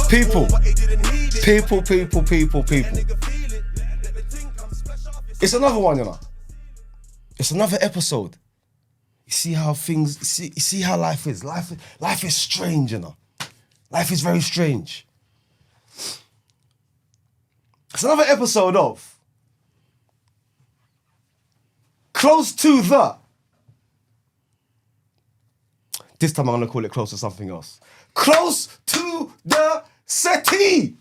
People. It's another one, you know. It's another episode. You see how things, you see how life is. Life is strange, you know. Life is very strange. It's another episode of Close to the. This time I'm going to call it close to something else. Close to the settee.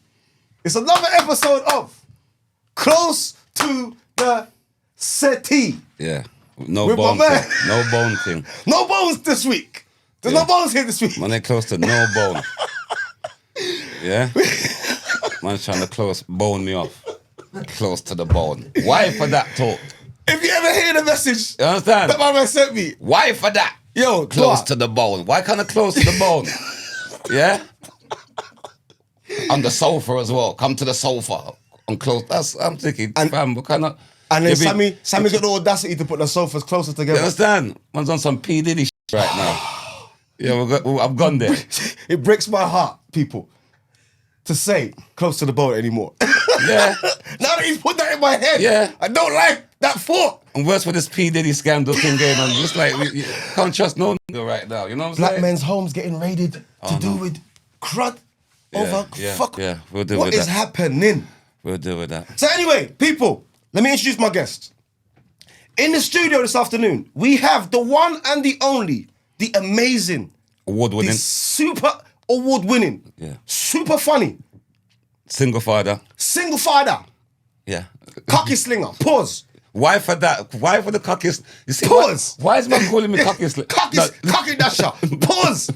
It's another episode of Close to the settee. Yeah. No With bone my man. thing. No bone thing. No bones this week. There's no bones here this week. Man, they close to no bone. Yeah? Man's trying to bone me off. Close to the bone. Why for that talk? If you ever hear the message You understand? that my man sent me. Why for that? Yo, Close to the bone. Why can't I close to the bone? Yeah? On the sofa as well. Come to the sofa. I'm close. I'm thinking, fam, what kind of... And then Sammy's got the audacity to put the sofas closer together. You understand? Man's on some P. Diddy right now. Yeah, I've gone there. It breaks my heart, people, to say close to the bone anymore. Yeah. Now that he's put that in my head, Yeah. I don't like that thought. And worse with this P. Diddy scandal thing going on. Just like, you can't trust no nigga right now. You know what I'm saying? Black men's homes getting raided to do with crud over fuck. Yeah, we'll deal What with is that. happening? We'll deal with that. So anyway, people, let me introduce my guest. In the studio this afternoon, we have the one and the only, the amazing, Award-winning. the super award-winning, super funny, Single father. single father, Yeah. cocky slinger, pause, Why for that? Why for the cockiest? You see, Pause. Why is man calling me cockiest? cocky dasher, pause.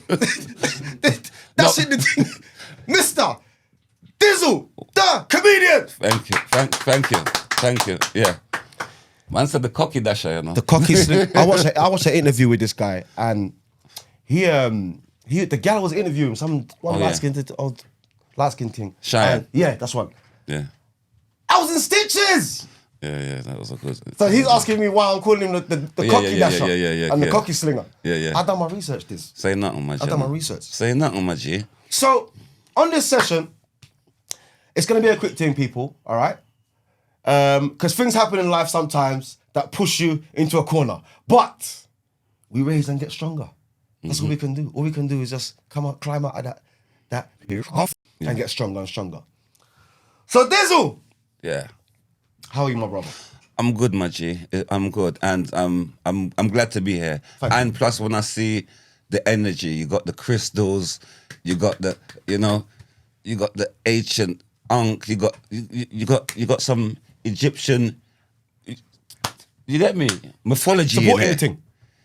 That's it, the thing. Mr. Dizzle, the comedian. Thank you. Thank you. Yeah. Man said the cocky dasher, you know. The cocky slinger. I watched an interview with this guy, and the gal was interviewing light skin thing. Cheyenne. Yeah, that's one. Yeah. I was in stitches. Yeah, that was a good. So he's asking me why I'm calling him the cocky dasher and the yeah. cocky slinger. Yeah. I done my research. Say nothing, my G. I done my research. Say nothing, my G. So on this session, it's gonna be a quick thing, people. All right, because things happen in life sometimes that push you into a corner, but we raise and get stronger. That's what we can do. All we can do is just climb out of that and get stronger and stronger. So Dizzle, Yeah. how are you, my brother? I'm good, my G. I'm good, and I'm glad to be here. Thank and plus, when I see the energy, you got the crystals, you got the, you got the ancient ankh, you got some Egyptian. You get me? Mythology. Support in it. anything.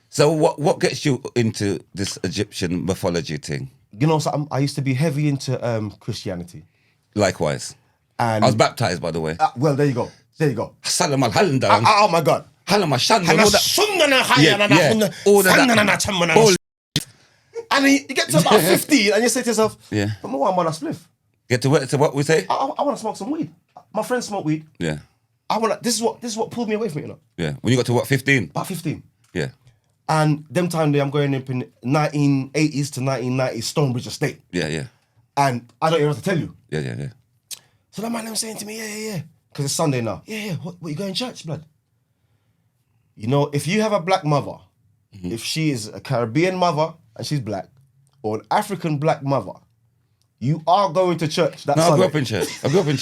So what gets you into this Egyptian mythology thing? You know, so I used to be heavy into Christianity. Likewise. And I was baptized, by the way. well, there you go. Salam al-Halanda. Oh my God. Halama Shanda. All that. All And then you get to about 15 and you say to yourself, Yeah. but I want to spliff. Get to what we say? I want to smoke some weed. My friends smoke weed. Yeah. This is what pulled me away from it, you know. Yeah. When you got to what, 15? About 15. Yeah. And them time there, I'm going up in 1980s to 1990s Stonebridge Estate. Yeah. And I don't even have to tell you. Yeah. So that man was saying to me, yeah. Because it's Sunday now. Yeah. What you going to church, blood? You know, if you have a black mother, if she is a Caribbean mother and she's black, or an African black mother, you are going to church that Sunday. I grew up in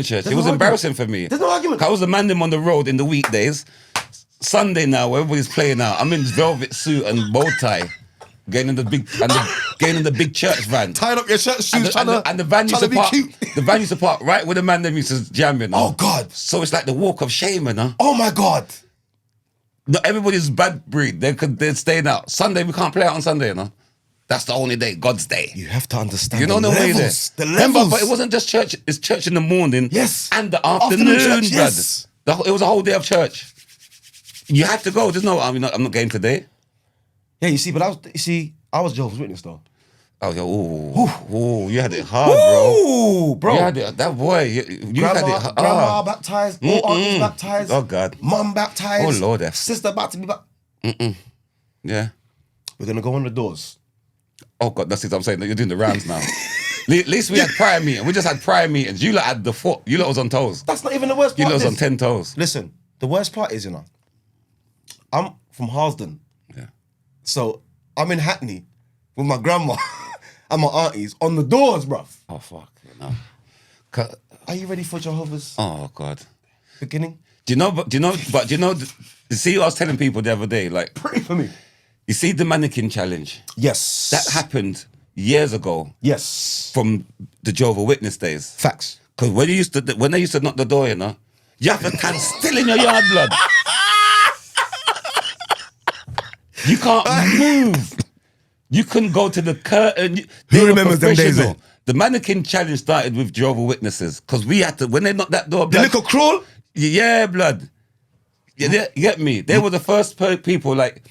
church. It was embarrassing for me. There's no argument. I was a man them on the road in the weekdays. Sunday now, where everybody's playing out, I'm in velvet suit and bow tie, getting in the big church van. Tying up your shirt shoes, and the van used to be park. cute. The van used to park right where the man them used to jam, you know. Oh God. So it's like the walk of shame, you know. Oh my God. Not everybody's bad breed. They're staying out. Sunday, we can't play out on Sunday, you know. That's the only day, God's day. You have to understand You know the the way there. levels. The Remember, levels. but it wasn't just church. It's church in the morning. Yes. And the afternoon, church, brother. yes. It was a whole day of church. You had to go. There's no, I'm not going today. Yeah, you see, but I was Jehovah's Witness though. Oh, you had it hard, Ooh, bro. You had it, that boy, you had it hard. Grandma baptized, all aunties baptized. Oh, God. Mum baptized. Oh, Lord. Sister about to be baptized. Yeah. We're going to go on the doors. Oh God, that's it. I'm saying that you're doing the rounds now. At least we had prayer meeting. We just had prayer meetings. You lot had the foot. You lot was on toes. That's not even the worst part. You lot was on 10 toes. Listen, the worst part is, I'm from Harlesden. Yeah. So I'm in Hackney with my grandma and my aunties on the doors, bruv. Oh fuck. Are you ready for Jehovah's Oh God. beginning? Do you know? See, I was telling people the other day, like, Pray for me. you see the mannequin challenge. Yes. That happened years ago. Yes. From the Jehovah's Witness days. Facts. Because when they used to knock the door, you have to stand still in your yard, blood. You can't move. You couldn't go to the curtain. Who remembers them days? The mannequin challenge started with Jehovah's Witnesses because we had to, when they knocked that door, The blood, little crawl? yeah, blood. You get me? They were the first people, like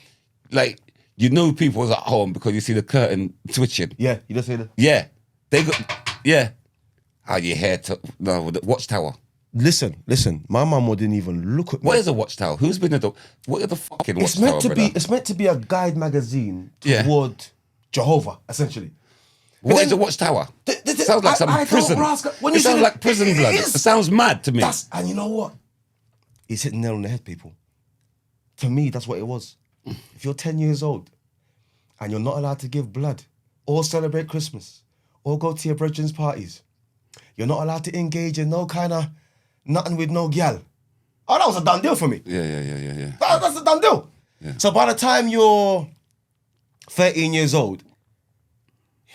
you knew people was at home because you see the curtain twitching. Yeah, you just say that. Yeah, they got, yeah. How you hair to no the watchtower? Listen. My mum didn't even look at me. What is a watchtower? Who's been at the? What is the fucking It's watchtower? meant to brother? be. It's meant to be a guide magazine Yeah. toward Jehovah, essentially. What is a watchtower? It sounds like some prison. When It you say sounds that- like prison blood. It sounds mad to me. And you know what? He's hitting the nail on the head, people. To me, that's what it was. If you're 10 years old and you're not allowed to give blood or celebrate Christmas or go to your brethren's parties, you're not allowed to engage in no kind of nothing with no gal. Oh, that was a done deal for me. Yeah. That's a done deal. Yeah. So by the time you're 13 years old,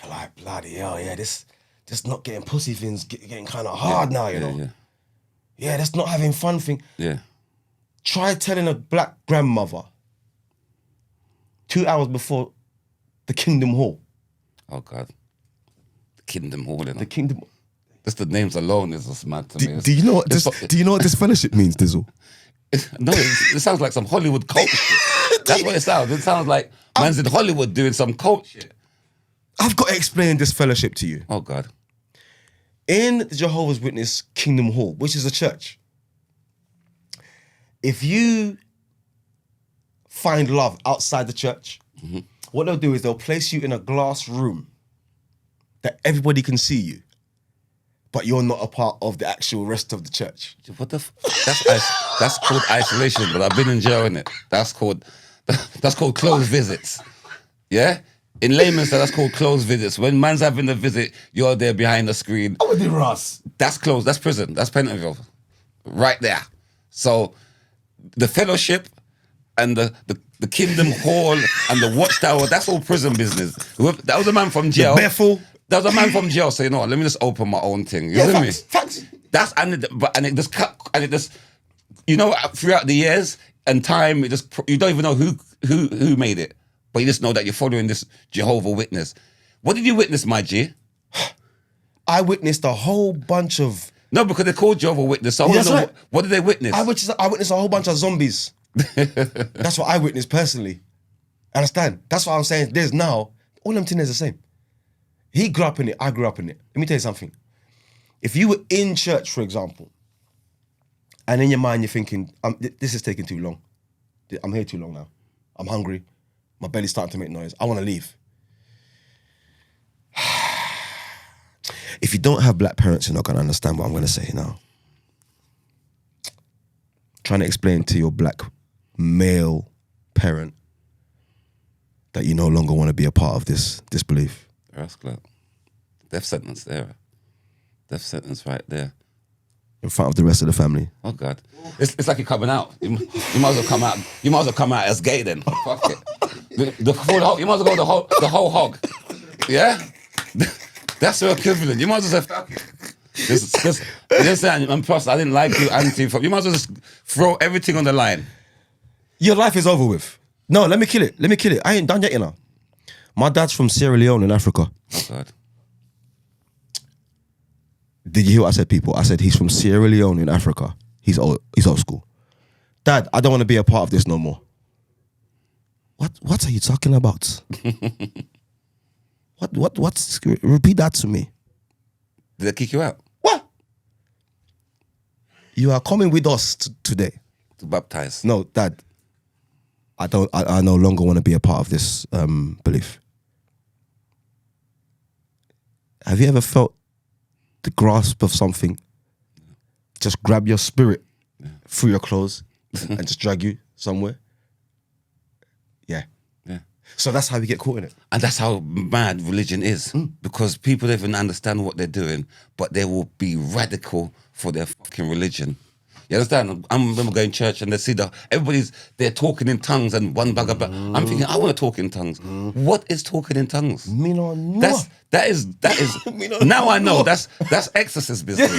you're like, bloody hell, yeah, this not getting pussy things getting kind of hard now, you know. Yeah, that's not having fun thing. Yeah. Try telling a black grandmother 2 hours before the Kingdom Hall. Oh God. The Kingdom Hall. The Kingdom. Just the names alone is just mad to me. Do you know what this? Do you know what this fellowship means, Dizzle? No, it sounds like some Hollywood cult shit. That's what it sounds. It sounds like man's in Hollywood doing some cult shit. I've got to explain this fellowship to you. Oh God. In the Jehovah's Witness Kingdom Hall, which is a church, if you find love outside the church, what they'll do is they'll place you in a glass room that everybody can see you, but you're not a part of the actual rest of the church. What the? That's called isolation. But I've been enjoying it. That's called closed visits. Yeah. In layman's terms, that's called closed visits. When man's having a visit, you're there behind the screen. Oh, with the Ross. That's closed. That's prison. That's Pentonville. Right there. So the fellowship and the Kingdom Hall and the Watchtower, that's all prison business. That was a man from jail. Bethel. That was a man from jail. So you know what? Let me just open my own thing. You know me? Facts. That's and it just you know, throughout the years and time, you don't even know who made it. But you just know that you're following this Jehovah's Witness. What did you witness, my G? I witnessed a whole bunch of... No, because they're called Jehovah's Witness. So I That's wanna know, right. what did they witness? I witnessed a whole bunch of zombies. That's what I witnessed personally. Understand? That's what I'm saying. There's now, all them things are the same. He grew up in it, I grew up in it. Let me tell you something. If you were in church, for example, and in your mind you're thinking, this is taking too long. I'm here too long now. I'm hungry. My belly's starting to make noise. I want to leave. If you don't have black parents, you're not going to understand what I'm going to say now. Trying to explain to your black male parent that you no longer want to be a part of this belief. That's clear. Death sentence there. Death sentence right there. In front of the rest of the family. Oh God. It's like you're coming out. You might as well come out. You might as well come out as gay then. Fuck it. The full hog. You might as well go the whole hog. Yeah? That's the equivalent. You might as well say fuck it. And plus I didn't like you anti. You might as well just throw everything on the line. Your life is over with. No, let me kill it. I ain't done yet, you know. My dad's from Sierra Leone in Africa. Oh God. Did you hear what I said, people? I said he's from Sierra Leone in Africa. He's old school. Dad, I don't want to be a part of this no more. What are you talking about? What's repeat that to me. Did they kick you out? What? You are coming with us today. To baptize? No, Dad. I no longer want to be a part of this belief. Have you ever felt the grasp of something just grab your spirit through your clothes and just drag you somewhere? Yeah. Yeah. So that's how we get caught in it. And that's how mad religion is. Because people don't even understand what they're doing, but they will be radical for their fucking religion. You understand? I remember going to church and they see they're talking in tongues and one bag of I'm thinking, I want to talk in tongues. What is talking in tongues? Me no know. That is Me no now I know know. that's exorcist business.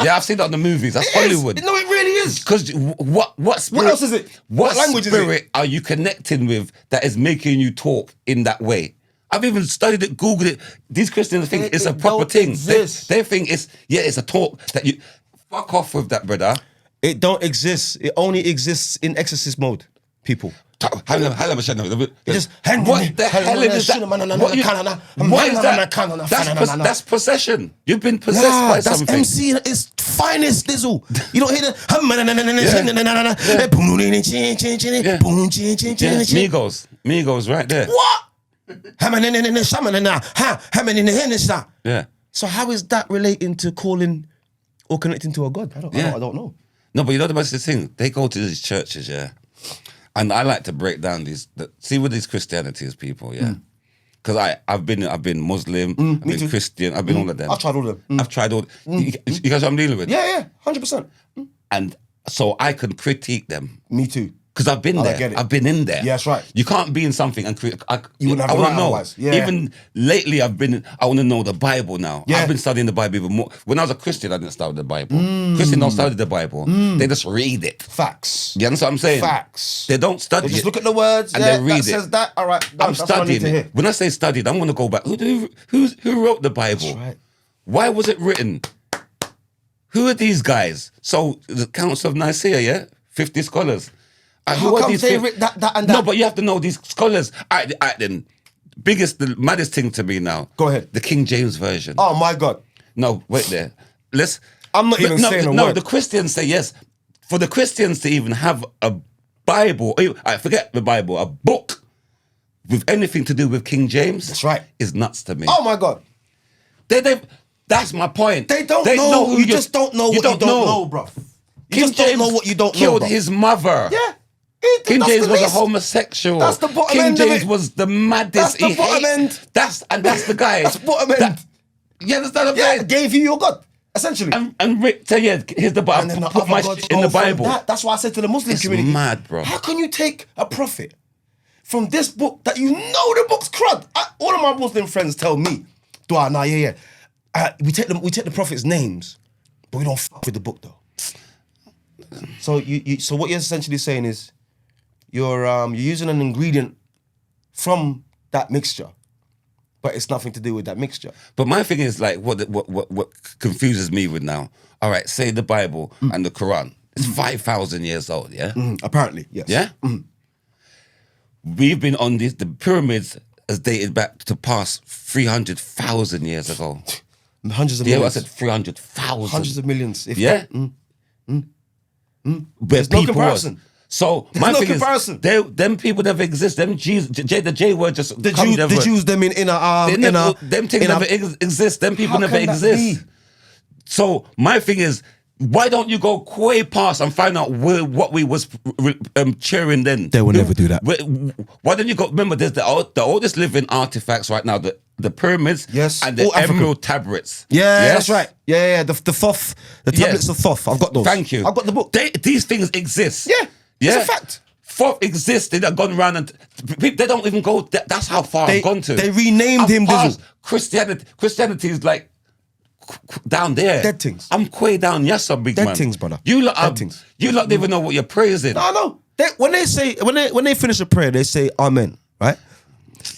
Yeah, I've seen that in the movies. That's Hollywood. No, it really is. Because what spirit? What else is it? What language is it? Spirit are you connecting with that is making you talk in that way? I've even studied it, Googled it. These Christians think it's a proper thing. They think it's a talk that you fuck off with that, brother. It don't exist. It only exists in exorcist mode, people. What the hell is that? What is that? That's possession. You've been possessed by something. That's MC at its finest, Dizzle. You don't hear the Migos right there. What? Yeah. So how is that relating to calling or connecting to a God? I don't know. No, but you know the most thing? They go to these churches, yeah. And I like to break down see with these Christianities people, yeah. Because I've been Muslim, I've been Christian, I've been all of them. I've tried all of them. I've tried all. You guys what I'm dealing with? Yeah, 100%. And so I can critique them. Me too. Because I've been there. I've been in there. Yeah, that's right. You can't be in something and you wouldn't have I want right to know. otherwise. Yeah. Even lately, I want to know the Bible now. Yeah. I've been studying the Bible even more. When I was a Christian, I didn't study the Bible. Christians don't study the Bible. They just read it. Facts. You understand what I'm saying? Facts. They don't study They just it. look at the words and they read that it. says that. All right, I'm that's what I need studying to hear. it. When I say studied, I'm going to go back. Who wrote the Bible? That's right. Why was it written? Who are these guys? So the Council of Nicaea, yeah? 50 scholars. How come they read that and that? No, but you have to know these scholars. All right, then. The maddest thing to me now. Go ahead. The King James Version. Oh my God. No, wait there. I'm not even saying a word. No, the Christians say yes. For the Christians to even have a Bible, I forget the Bible, a book with anything to do with King James. That's right. Is nuts to me. Oh my God. That's my point. They don't know. You just don't know what you don't know, bro. You just don't know what you don't know. Killed his mother. Yeah. King James was a homosexual. That's the bottom King end James of it. was the maddest. That's the bottom end. That's the guy. That's bottom end. You understand what I'm Yeah, saying? gave you your God, essentially. And Rick said, yeah, here's the Bible. And then the Put my other gods shit in the go from Bible. That's why I said to the Muslim community. Mad, bro. How can you take a prophet from this book that you know the book's crud? All of my Muslim friends tell me, we take the prophet's names, but we don't fuck with the book though. So so what you're essentially saying is you're using an ingredient from that mixture, but it's nothing to do with that mixture. But my thing is like what confuses me with now. All right, say the Bible and the Quran. It's 5,000 years old, yeah? Apparently, yes. Yeah? We've been on the pyramids as dated back to past 300,000 years ago. Hundreds of Yeah, millions. I said 300,000. Hundreds of millions. If Yeah? There's no comparison. So There's my no thing comparison. is, them people never exist. Them Jews, the J word just The Jews, them in them things never exist. Them people How never can that exist. be? So my thing is, why don't you go way past and find out what we was cheering then? They will never do that. Why don't you go? Remember, there's the oldest living artifacts right now, the pyramids, Yes, and the all African. emerald tablets. Yeah, Yes? that's right. Yeah. The Thoth, the tablets of Thoth. I've got those. Thank you. I've got the book. These things exist. Yeah, it's a fact. Thoth existed. They've gone around and they don't even go. That's how far I've gone to. They renamed him Dizzle. Christianity is like down there. Dead things. I'm way down. Yes, some big man. Dead things, brother. You lot, Dead things. You lot don't even know what you're praising. No. When they finish a prayer, they say Amen, right?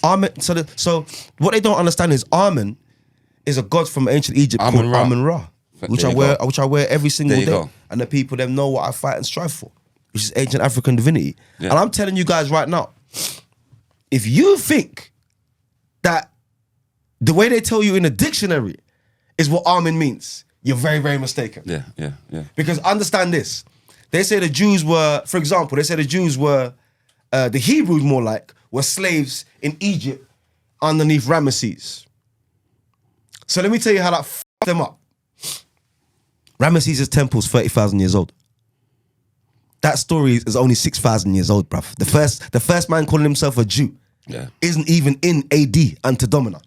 Amen. So what they don't understand is Amen is a god from ancient Egypt called Amen Ra, which I wear every single There you day, go. and the people them know what I fight and strive for, which is ancient African divinity. Yeah. And I'm telling you guys right now, if you think that the way they tell you in the dictionary is what Amen means, you're very, very mistaken. Yeah. Because understand this. They say the Jews were, for example, the Hebrews were slaves in Egypt underneath Ramesses. So let me tell you how that f***ed them up. Ramesses' temple's 30,000 years old. That story is only 6,000 years old, bruv. The first man calling himself a Jew isn't even in AD, Ante Domina.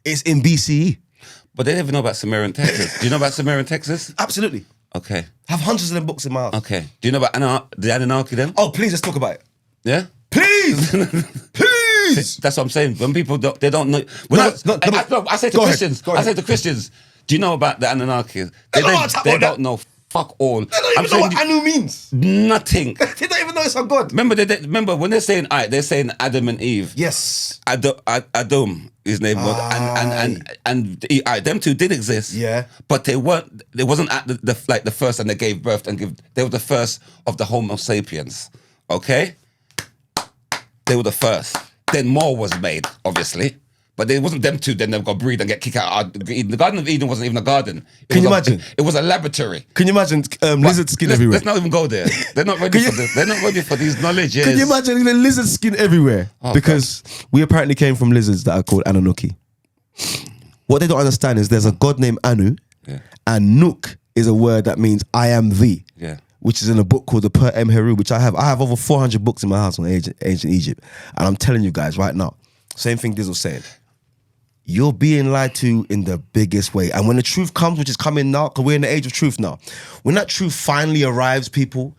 It's in BCE. But they never know about Sumerian Texas. Do you know about Sumerian Texas? Absolutely. Okay. I have hundreds of them books in my house. Okay. Do you know about the Anunnaki then? Oh, please, let's talk about it. Yeah? Please! Please! That's what I'm saying. When people they don't know. I say to Go Christians, ahead. I say to Christians, do you know about the Anunnaki? They don't know fuck all. They don't even know what Anu means. Nothing. They don't even know it's a god. Remember when they're saying they're saying Adam and Eve. Yes. Adam, his name was, and them two did exist. Yeah. But they weren't. They wasn't at the first, and they gave birth they were the first of the Homo sapiens. Okay. They were the first. Then more was made, obviously. But it wasn't them two, then they've got breed and get kicked out of Eden. The Garden of Eden wasn't even a garden. Can you imagine? It was a laboratory. Can you imagine lizard skin everywhere? Let's not even go there. They're not ready for this. They're not ready for these knowledges. Can you imagine even lizard skin everywhere? Because we apparently came from lizards that are called Anunnaki. What they don't understand is there's a god named Anu, and Nuk is a word that means I am thee. Yeah. Which is in a book called the Per Em Heru, which I have. I have over 400 books in my house on ancient Egypt. And I'm telling you guys right now, same thing Dizzle saying. You're being lied to in the biggest way. And when the truth comes, which is coming now, because we're in the age of truth now, when that truth finally arrives, people,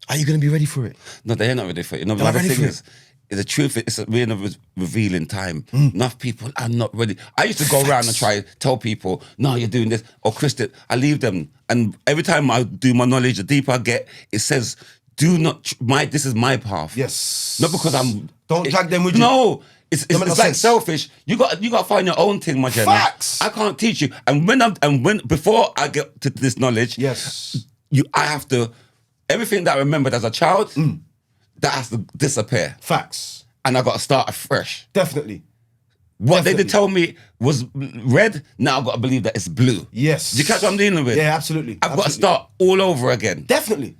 are you going to be ready for it? No, they're not ready for it. You know, the thing is, the truth is we're in a revealing time. Enough people are not ready. I used to go around and try to tell people, no, you're doing this. Or Christian, I leave them. And every time I do my knowledge, the deeper I get, it says, do not, this is my path. Yes. Not because I'm... Don't drag them with you. No. It's like selfish. You got to find your own thing, my general. Facts. I can't teach you. And before I get to this knowledge, I have to, everything that I remembered as a child, that has to disappear. Facts. And I got to start afresh. Definitely. What they did tell me was red, now I've got to believe that it's blue. Yes. Do you catch what I'm dealing with? Yeah, absolutely. I've got to start all over again. Definitely.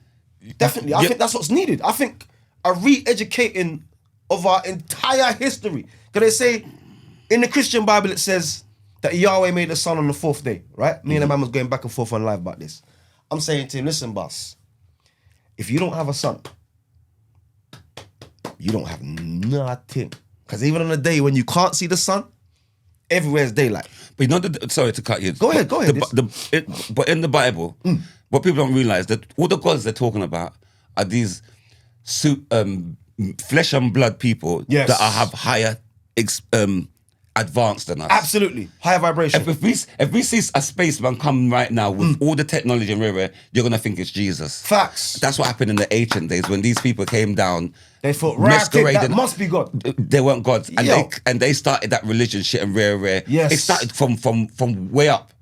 Definitely. I think that's what's needed. I think a re-educating of our entire history. Because they say, in the Christian Bible, it says that Yahweh made the sun on the fourth day, right? Me and the man was going back and forth on live about this. I'm saying to him, listen, boss, if you don't have a son, you don't have nothing. Because even on a day when you can't see the sun, everywhere's daylight. But you know, sorry to cut you. Go ahead. But in the Bible, what people don't realize that all the gods they're talking about are these flesh and blood people that have higher advanced than us. Absolutely. Higher vibration. If we see a spaceman come right now with all the technology and rare, you're going to think it's Jesus. Facts. That's what happened in the ancient days when these people came down. They thought, that must be God. They weren't gods. And they started that religion shit and rare. Yes. It started from way up.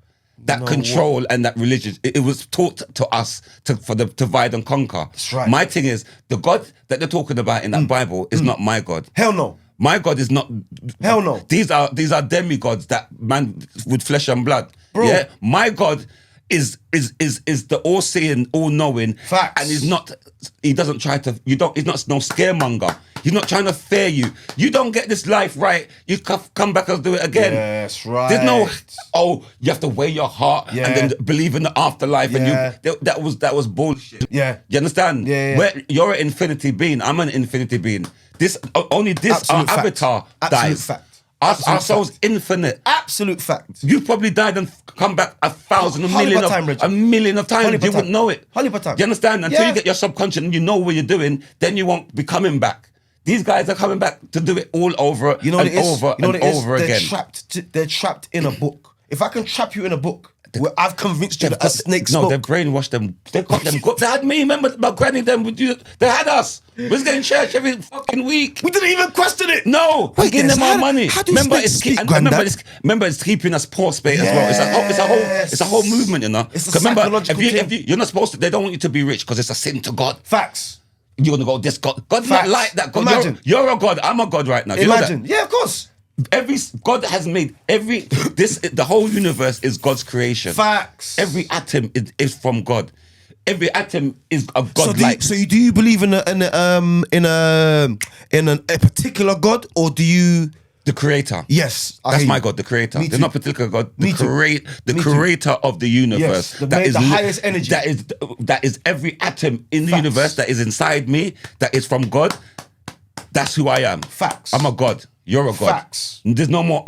That control and that religion, it was taught to us for the divide and conquer. That's right. My thing is, the God that they're talking about in that Bible is not my God. Hell no. My God is not. Hell no. These are demigods that man with flesh and blood. Bro. Yeah. My God is the all-seeing, all-knowing. Facts. And he doesn't try to. He's not no scaremonger. He's not trying to fear you. You don't get this life right, you come back and do it again. Yes, right. There's no, you have to weigh your heart and then believe in the afterlife. And that was bullshit. Yeah. You understand? Yeah. Where you're an infinity being, I'm an infinity being. Only this, our avatar dies. Fact. Our soul's infinite. Absolute fact. You probably died and come back 1,000, a million of times. You wouldn't know it. You understand? Until you get your subconscious and you know what you're doing, then you won't be coming back. These guys are coming back to do it all over over again. They're trapped in a book. If I can trap you in a book, where I've convinced you that a snake spoke. No, they brainwashed them. They got them. They had me. Remember my granny? They had us. We was getting church every fucking week. We didn't even question it. No, we're giving them our money. How do you remember, it's keeping us poor space as well. It's a whole movement, you know. It's a psychological if you're not supposed to, they don't want you to be rich because it's a sin to God. Facts. You're gonna go this God. God's not like that. God, Imagine. You're a God. I'm a God right now. Imagine. Yeah, of course. God has made the whole universe is God's creation. Facts. Every atom is from God. Every atom is of God. So do you believe in a particular God, or do you The creator. Yes. That's my God, the creator. Me They're too. not particular God. Me too. The Me too. creator of the universe. Yes, the highest energy. That is every atom in the Facts. universe that is inside me, that is from God. That's who I am. Facts. I'm a God. You're a God. Facts. There's no more.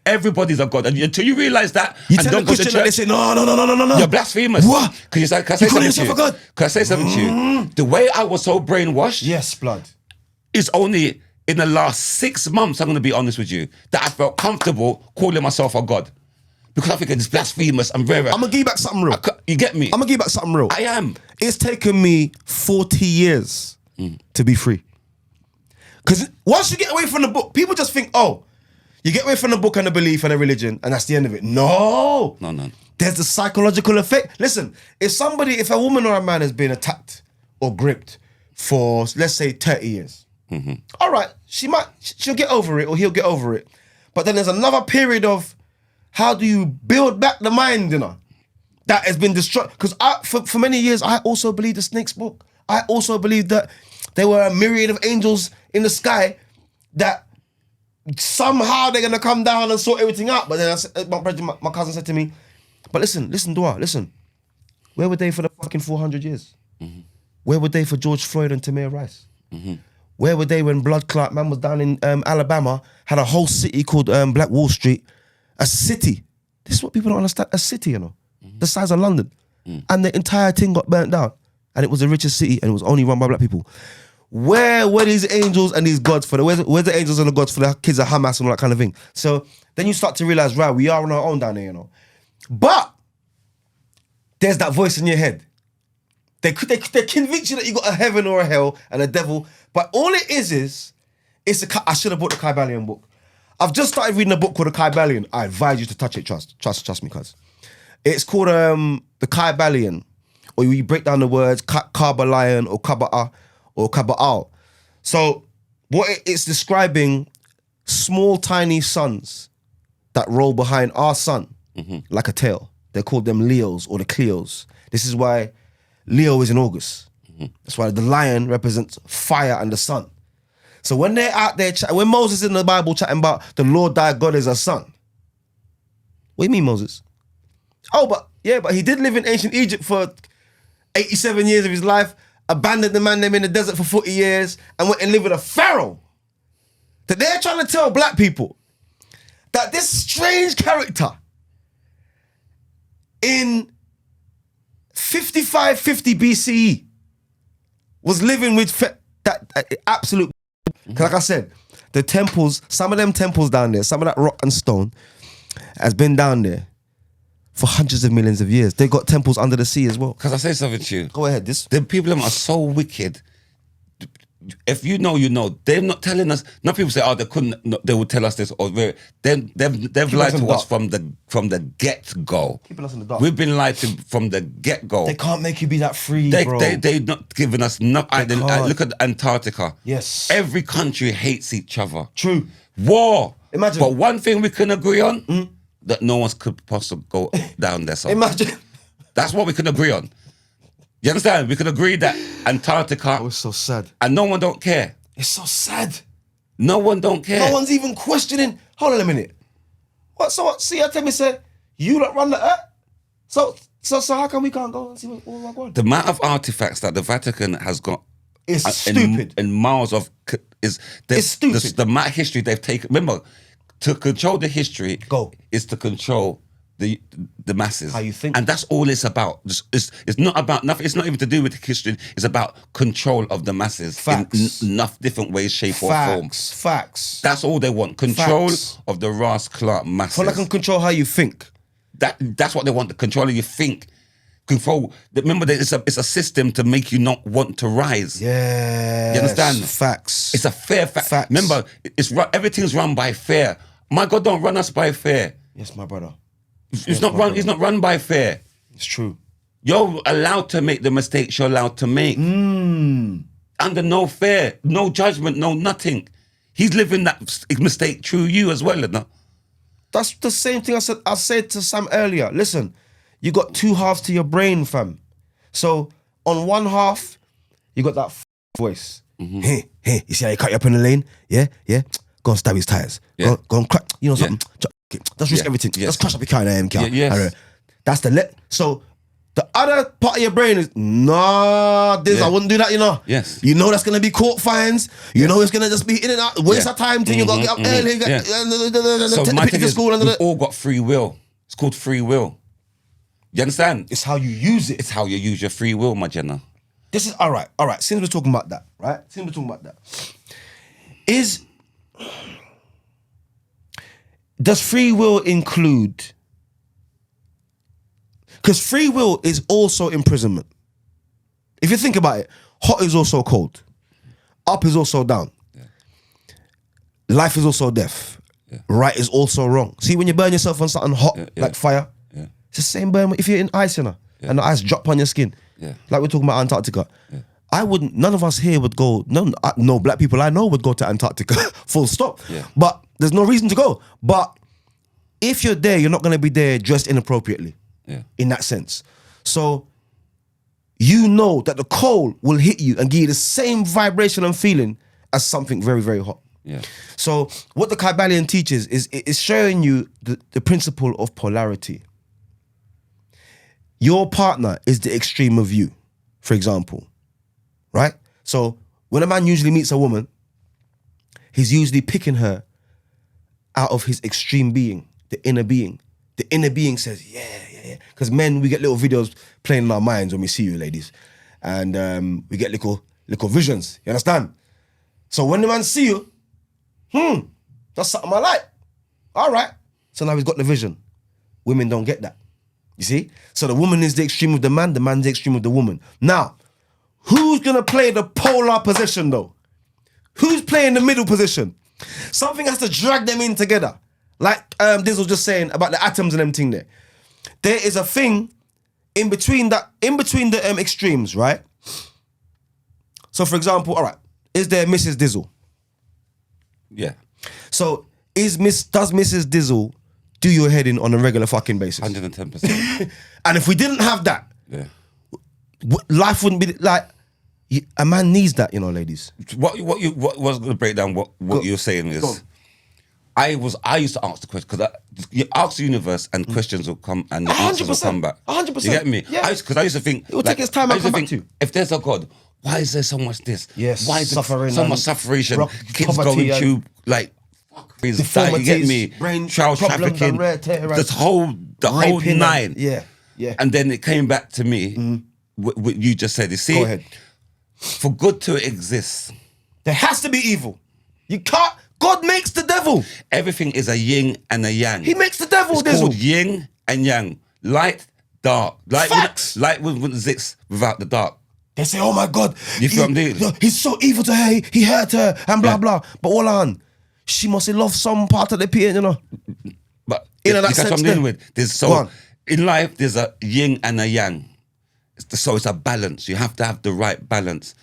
Everybody's a God. And until you realize that, You and tell a don't go to Christian that they church, say, no. you're blasphemous. What? Can I say You something calling to yourself you? a God? Can I say something to you? The way I was so brainwashed Yes, blood. is only in the last 6 months, I'm going to be honest with you, that I felt comfortable calling myself a God. Because I think it's blasphemous and very... I'm going to give you back something real. You get me? I'm going to give you back something real. I am. It's taken me 40 years to be free. Because once you get away from the book, people just think, oh, you get away from the book and the belief and the religion, and that's the end of it. No. No. There's the psychological effect. Listen, if a woman or a man has been attacked or gripped for, let's say, 30 years, all right, she'll get over it or he'll get over it. But then there's another period of how do you build back the mind, that has been destroyed. Because for many years, I also believed the snake's book. I also believed that there were a myriad of angels in the sky that somehow they're going to come down and sort everything out. But then my cousin said to me, but listen, Dua, listen. Where were they for the fucking 400 years? Where were they for George Floyd and Tamir Rice? Where were they when Blood Clot Man was down in Alabama, had a whole city called Black Wall Street, a city. This is what people don't understand, a city, the size of London. And the entire thing got burnt down. And it was the richest city and it was only run by black people. Where were these angels and these gods for where's the angels and the gods for the kids of Hamas and all that kind of thing? So then you start to realize, right, we are on our own down there, But there's that voice in your head. They convince you that you got a heaven or a hell and a devil, but all it is I should have bought the Kybalion book. I've just started reading a book called the Kybalion. I advise you to touch it. Trust me, cuz. It's called the Kybalion, or you break down the words Kybalion or Kaba'a or Kaba'al. So what it's describing, small tiny suns that roll behind our sun like a tail. They call them Leos or the Cleos. This is why Leo is in August. That's why the lion represents fire and the sun. So when they're out there, when Moses in the Bible chatting about the Lord thy God is a sun. What do you mean, Moses? Oh, but he did live in ancient Egypt for 87 years of his life, abandoned the man them in the desert for 40 years, and went and lived with a pharaoh. That they're trying to tell black people that this strange character in 5550 BCE was living with that absolute. Like I said, the temples, some of them temples down there, some of that rock and stone has been down there for hundreds of millions of years. They got temples under the sea as well. Because I say something to you. Go ahead. The people are so wicked. If you know, you know. They're not telling us. Not people say, oh, they couldn't. No, they would tell us this. Or they've lied to us from the get go. Keeping us in the dark. We've been lied to from the get go. They can't make you be that free, bro. They're not giving us nothing. Look at Antarctica. Yes. Every country hates each other. True. War. Imagine. But one thing we can agree on, that no one could possibly go down there. So Imagine. that's what we can agree on. You understand? We can agree that Antarctica. Oh, it's so sad. And no one don't care. It's so sad. No one don't care. No one's even questioning. Hold on a minute. What? So what? See, I tell me, say you don't run the earth. So how come we can't go and see what's going on? The amount of artifacts that the Vatican has got It's stupid. and miles of is It's stupid. The amount of history they've taken. Remember, to control the history is to control the masses. How you think. And that's all it's about. It's not about nothing. It's not even to do with history. It's about control of the masses. Facts. In enough different ways, shape or form. Facts. That's all they want. Control Facts. of the Ras Clark masses. Well, I can control how you think. That's what they want. The control of you think. Control. Remember, it's a system to make you not want to rise. Yeah. You understand? Facts. It's a fair fact. Facts. Remember, everything's run by fear. My God, don't run us by fear. Yes, my brother. It's not run by fear. It's true. You're allowed to make the mistakes you're allowed to make. Under no fear, no judgment, no nothing. He's living that mistake through you as well, no? That's The same thing I said to Sam earlier. Listen, you got two halves to your brain, fam. So on one half, you got that voice. Hey, you see how you cut you up in the lane? Yeah. go and stab his tires. Yeah. Go and crack, you know, something. Just risk everything. Yes. Just crash up your car in an AM car. Yes. That's so the other part of your brain is, nah, I wouldn't do that, you know. Yes. You know that's going to be court fines. You know it's going to just be in and out, waste of time till you got to get up early, So take my the thing to is, school. we've all got free will. It's called free will. You understand? It's how you use it. It's how you use your free will, my Jenna. This is, all right. Since we're talking about that, right? Does free will include, because free will is also imprisonment. If you think about it, hot is also cold. Up is also down. Yeah. Life is also death. Yeah. Right is also wrong. See, when you burn yourself on something hot, like fire, it's the same burn if you're in ice, you know, and the ice drop on your skin. Yeah. Like we're talking about Antarctica. Yeah. None of us here would go, no black people I know would go to Antarctica, full stop. Yeah. But there's no reason to go. But if you're there, you're not going to be there dressed inappropriately. Yeah. In that sense. So you know that the cold will hit you and give you the same vibration and feeling as something very, very hot. Yeah. So what the Kybalion teaches is showing you the principle of polarity. Your partner is the extreme of you, for example, right? So when a man usually meets a woman, he's usually picking her out of his extreme being, the inner being. The inner being says, yeah. Because men, we get little videos playing in our minds when we see you, ladies. And we get little visions, you understand? So when the man see you, that's something I like. All right. So now he's got the vision. Women don't get that. You see? So the woman is the extreme of the man's the extreme of the woman. Now, who's going to play the polar position though? Who's playing the middle position? Something has to drag them in together. Like Dizzle was just saying about the atoms and everything there. There is a thing in between the extremes, right? So for example, all right, is there Mrs. Dizzle? Yeah. So does Mrs. Dizzle do your head in on a regular fucking basis? 110%. And if we didn't have that, Yeah. life wouldn't be like, a man needs that, you know, ladies. What was going to break down what you're saying is, I used to ask the question, because you ask the universe and questions will come and the answers will come back. 100%. You get me? Yeah. Because I used to think, it will take its time and come back to you. If there's a God, why is there so much this? Yes. Why is Suffering so much suffering? Kids poverty going through like deformities, you get me? brain Child problems trafficking, and the whole raping nine. Yeah. And then it came back to me. What you just said. You see, Go ahead. For good to exist, there has to be evil. You can't. God makes the devil. Everything is a yin and a yang. He makes the devil. It's called yin and yang. Light, dark. Facts. Light wouldn't exist without the dark. They say, "Oh my God, You feel what I'm doing? He's so evil to her. He hurt her and blah blah." But all on, she must have loved some part of the pain, you know. But In that that's what I'm sense dealing there. with. In life, there's a yin and a yang. So it's a balance. You have to have the right balance.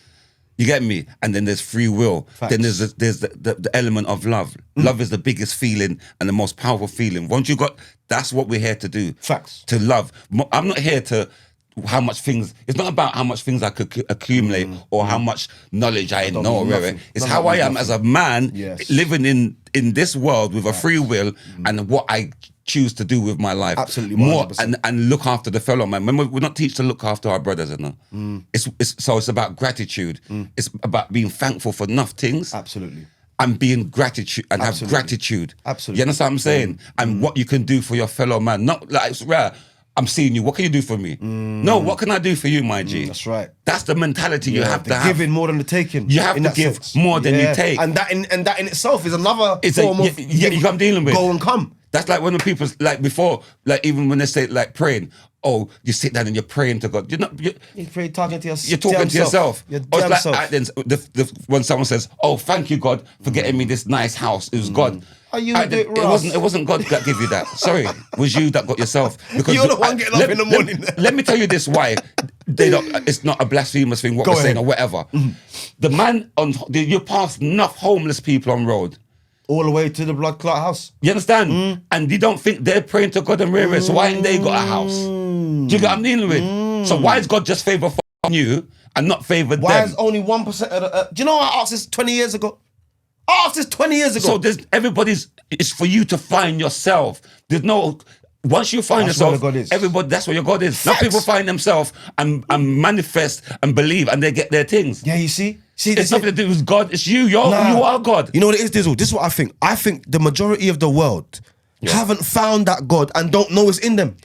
You get me? And then there's free will. Facts. Then there's the element of love. Love is the biggest feeling and the most powerful feeling. Once you got, that's what we're here to do. Facts. To love. I'm not here to how much things. It's not about how much things I could accumulate or how much knowledge I know. nothing. It's None how of I that am nothing. as a man Yes. living in this world with a free will and what I choose to do with my life. Absolutely, more 100%. and look after the fellow man. Remember, we're not teach to look after our brothers, and it's about gratitude. It's about being thankful for enough things. Absolutely. And being gratitude and Absolutely. have gratitude. Absolutely. You understand what I'm saying? And what you can do for your fellow man. Not like it's rare. I'm seeing you. What can you do for me? No, what can I do for you, my G? That's right. That's the mentality you have to have. Giving more than the taking. You have in to that give sense. more than you Yeah. take. And that in itself is another It's form of I'm dealing with. go and come. That's like when the people, like before, like even when they say like praying, oh, you sit down and you're praying to God. You're Talking to yourself. you're talking to yourself. Your Or damn it's self. like when someone says, "Oh, thank you, God, for getting me this nice house." It was God. Are you It wasn't God that gave you that. Sorry, it was you that got yourself. Because You're the one getting up in the morning. Let me tell you this: why they don't? It's not a blasphemous thing. What Go we're saying ahead. or whatever. The man you pass enough homeless people on road. all the way to the blood clot house. You understand? And you don't think they're praying to God and rearing, so why ain't they got a house? Do you get what I'm dealing with? So why is God just favour you and not favour Why them? is only 1% of the... do you know I asked this 20 years ago? Asked this 20 years ago. So it's for you to find yourself. There's no, once you find That's where yourself, God is. everybody, that's where your God is. Now Facts. people find themselves and manifest and believe and they get their things. Yeah, you see? It's nothing to do with God. It's you. You are God. You know what it is, Dizzle? This is what I think. I think the majority of the world haven't found that God and don't know it's in them.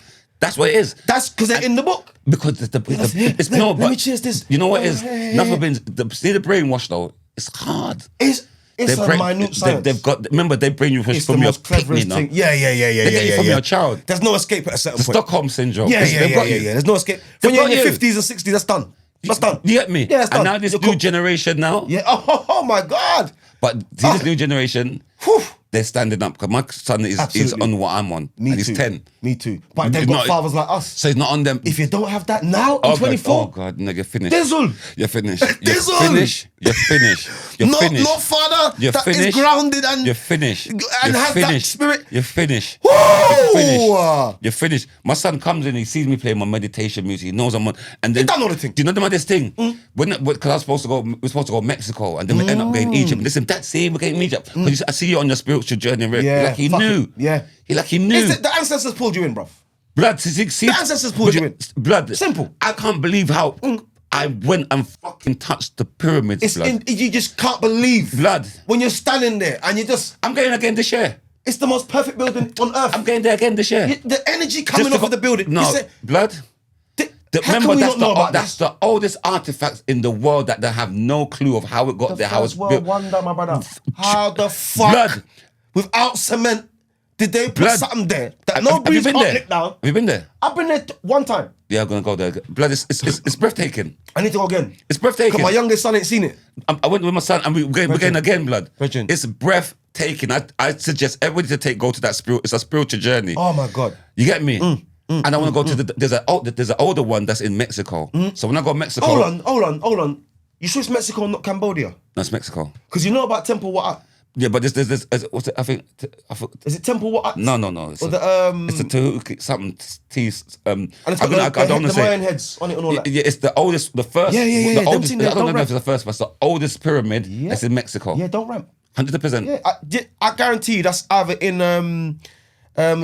That's what it is. That's because they're in the book. Because Let me cheers this. You know what it is? Nothing been. See the brainwash though. It's hard. It's a minute science. They've got. Remember, they bring you from It's the your most cleverest picnic, thing. Yeah. They get you from your child. There's no escape at a certain point. Stockholm syndrome. Yeah. There's no escape. When you're in your 50s and 60s, that's done. That's done. You get me? Yeah, that's done. And now this new generation now. Yeah. Oh my God. But see this new generation, they're standing up. Because my son is on what I'm on. Me and too. he's 10. Me too. But they've got fathers like us. So he's not on them. If you don't have that now, I'm 24. Oh God, no, you're finished. Dizzle. You're finished. Dizzle. You're finished. You're finished. You're finished. Not father You're that finished. is grounded and You're finished. and You're has finished. that spirit. You're finished. Woo! You're finished. You're finished. My son comes in, he sees me playing my meditation music. He knows I'm on. And then He done all the thing. Do you know the maddest thing? Because I was supposed to go, we're supposed to go to Mexico, and then we end up going Egypt. Listen, Dad, see, we're going Egypt. Because I see you on your spiritual journey. Like he knew. Yeah. He knew. The ancestors pulled you in, bruv. Blood, see, The ancestors pulled you in. Blood. Simple. I can't believe how I went and fucking touched the pyramids, blood. You just can't believe. Blood. When you're standing there and you just... I'm going again this year. It's the most perfect building on earth. I'm going there again this year. The energy coming off of the building. No, blood. Remember, that's the oldest artifacts in the world that they have no clue of how it got there, how it's built. Wonder, my brother. How the fuck, blood, without cement, did they put something there that have nobody's you been there? lick down? Have you been there? I've been there one time. Yeah, I'm gonna go there. Blood, it's breathtaking. I need to go again. It's breathtaking. Because my youngest son ain't seen it. I went with my son and we're going again, blood. Virgin. It's breathtaking. I suggest everybody to go to that spirit. It's a spiritual journey. Oh my God. You get me? And I want to go to there's an older one that's in Mexico. So when I go to Mexico, Hold on. You sure it's Mexico, not Cambodia? That's Mexico. Because you know about Temple Wat? Yeah, but there's what's it? I think Is it Temple Wat? no. It's Or it's a Tehuti something. And it's got I don't want to the say. Mayan heads on it and all that. Yeah, it's the oldest, the first. Yeah. The Them oldest, thing there, I don't don't know if ramp. it's the first, but it's the oldest pyramid Yeah. that's in Mexico. Yeah, don't ramp. 100%. Yeah, I guarantee you that's either in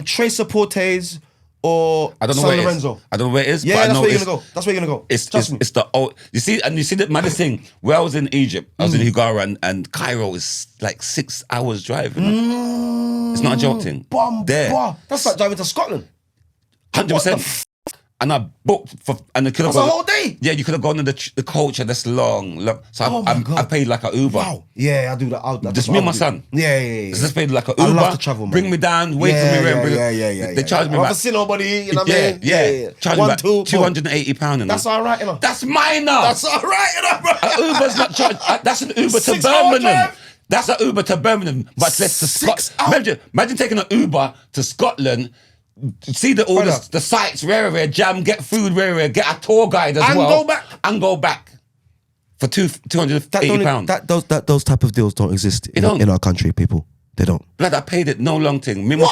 Tres Portes or I don't know San where it is. Lorenzo. I don't know where it is. Yeah, but I that's know where you're gonna go. That's where you're gonna go. Trust me. It's the old. You see the maddest thing. Where I was in Egypt, I was in Hugara, and Cairo is like 6 hours drive. You know? It's not a joke thing. There, That's like driving to Scotland. 100%. And I booked for, and it could have That's gone a whole day. Yeah, you could have gone in the coach, and that's long. So Oh my I God. paid like an Uber. Wow. Yeah, I do that. Just me and my son. Yeah. Just paid like an Uber. I love to travel, man. Bring me down, wait for me. Yeah. They charged me I've back. never seen nobody, you know what I mean? Yeah. Charge me back £280. That's all right, you know. That's mine now. That's all right, you know, bro. An Uber's not charged. That's an Uber to 6 hour Birmingham. drive. That's an Uber to Birmingham, but let's to 6 Scotland. Imagine taking an Uber to Scotland. See all the sites, rare, jam, get food, rare, get a tour guide as And well. go back. For £280. Those type of deals don't exist in our country, people. They don't. Blood, I paid it, no long thing. And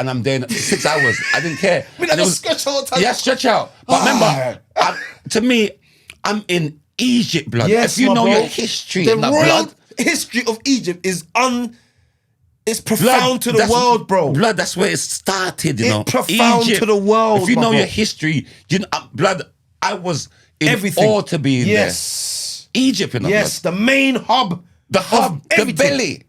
I'm there in 6 hours. I didn't care. And it was stretch all the time. Yeah, stretch out. But remember, to me, I'm in Egypt, blood. Yes, if you my know bro. your history, The in that royal blood, history of Egypt is it's profound to the world, bro. Blood, that's where it started, you know. Profound Egypt, to the world, if you my know bro. your history, you know, blood, I was in Everything. awe to be in Yes. there. Egypt, you know, Yes, the main hub. the hub, the everything. belly.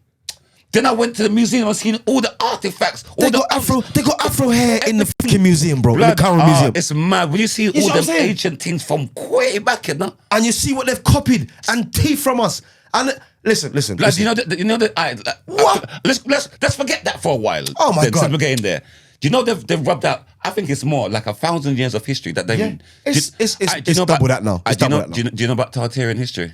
Then I went to the museum and seen all the artifacts. They got Afro hair in the fucking museum, bro. In the Cairo Museum. It's mad. When you see all what I'm them saying? ancient things from way back, you know. And you see what they've copied and teeth from us. And listen. Like, you know that. What? Let's forget that for a while. Oh my God. Since we're getting there. Do you know they've rubbed out? I think it's more like 1,000 years of history that they. Yeah. It's do you know double about, that now. It's do you double know? that now. Do you know about Tartarian history?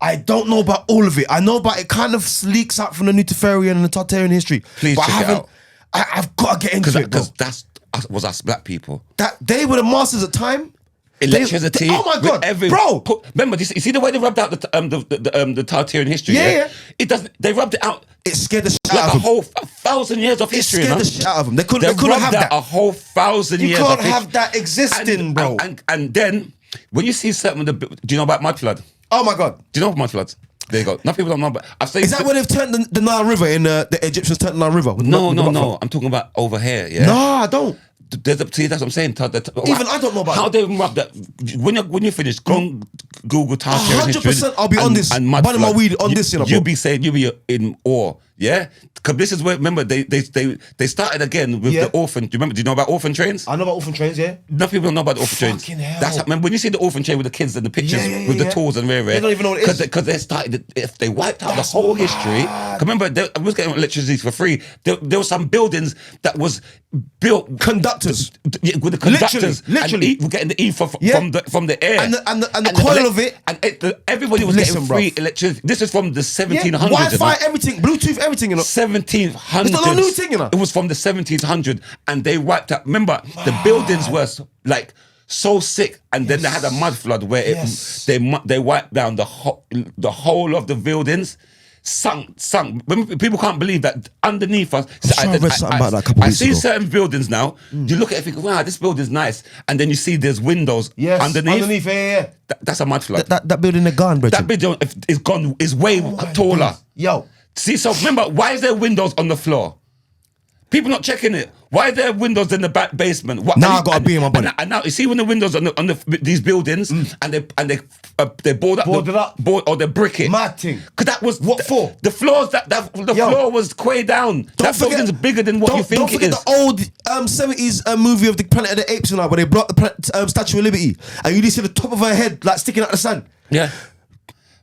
I don't know about all of it. I know about it kind of leaks out from the Nutafarian and the Tartarian history. Please but check I it haven't. out. I've got to get into it, bro. Because that's was us black people. That they were the masters at time. Electricity. Oh my God, bro! Remember, you see the way they rubbed out the Tartarian history. Yeah. It doesn't. They rubbed it out. It scared the shit Like out a of them. whole 1,000 years of It history. scared You know? the shit out of them. They couldn't have rubbed that. a whole 1,000 You years. can't of history. have that existing, bro. And then when you see certain of the, do you know about mud flood? Oh my God. Do you know about mud floods? There you go. Enough people don't know, but I've seen. Is that where they've turned the Nile River in the Egyptians turned the Nile River? No. I'm talking about over here. Yeah. No, I don't. See, that's what I'm saying. Even I don't know about how that. they even rub that. When you finish, go on Google Tarsier history. 100%. I'll be on this. And Burning my weed on this. You'll be saying you'll be in awe. Yeah, because this is where. Remember, they started again with the orphan. Do you know about orphan trains? I know about orphan trains. Yeah. Enough people don't know about the orphan trains. Fucking hell. That's remember when you see the orphan train with the kids and the pictures with the tools and rare. They don't even know what it is. Because they started. If they wiped out the whole history. Remember, I was getting electricity for free. There were some buildings that was built conductors with the conductors. Literally. We're getting the E from the air and the coil of it. And everybody was getting free electricity. This is from the 1700s. Wi-Fi, everything, Bluetooth, everything. 1700s. It's not no new thing, It was from the 1700s, and they wiped out. Remember, the buildings were like so sick, and then they had a mud flood where they wiped down the whole of the buildings. Sunk. People can't believe that underneath us. I see certain buildings now. You look at it and think, wow, this building's nice. And then you see there's windows underneath. Yeah. That's a mud flood. That building is gone, bro. That building is gone, is way taller. Goodness. Yo. See, so remember, why is there windows on the floor? People not checking it. Why are there windows in the back basement? Now I got to be in my body. And now you see when the windows on these buildings and they board or they brick it. Mad thing. Because that was what for? The floors floor was way down. That building's bigger than what you think it is. Don't forget the old 70s movie of the Planet of the Apes and all, where they blocked the Statue of Liberty and you just see the top of her head like sticking out the sun. Yeah.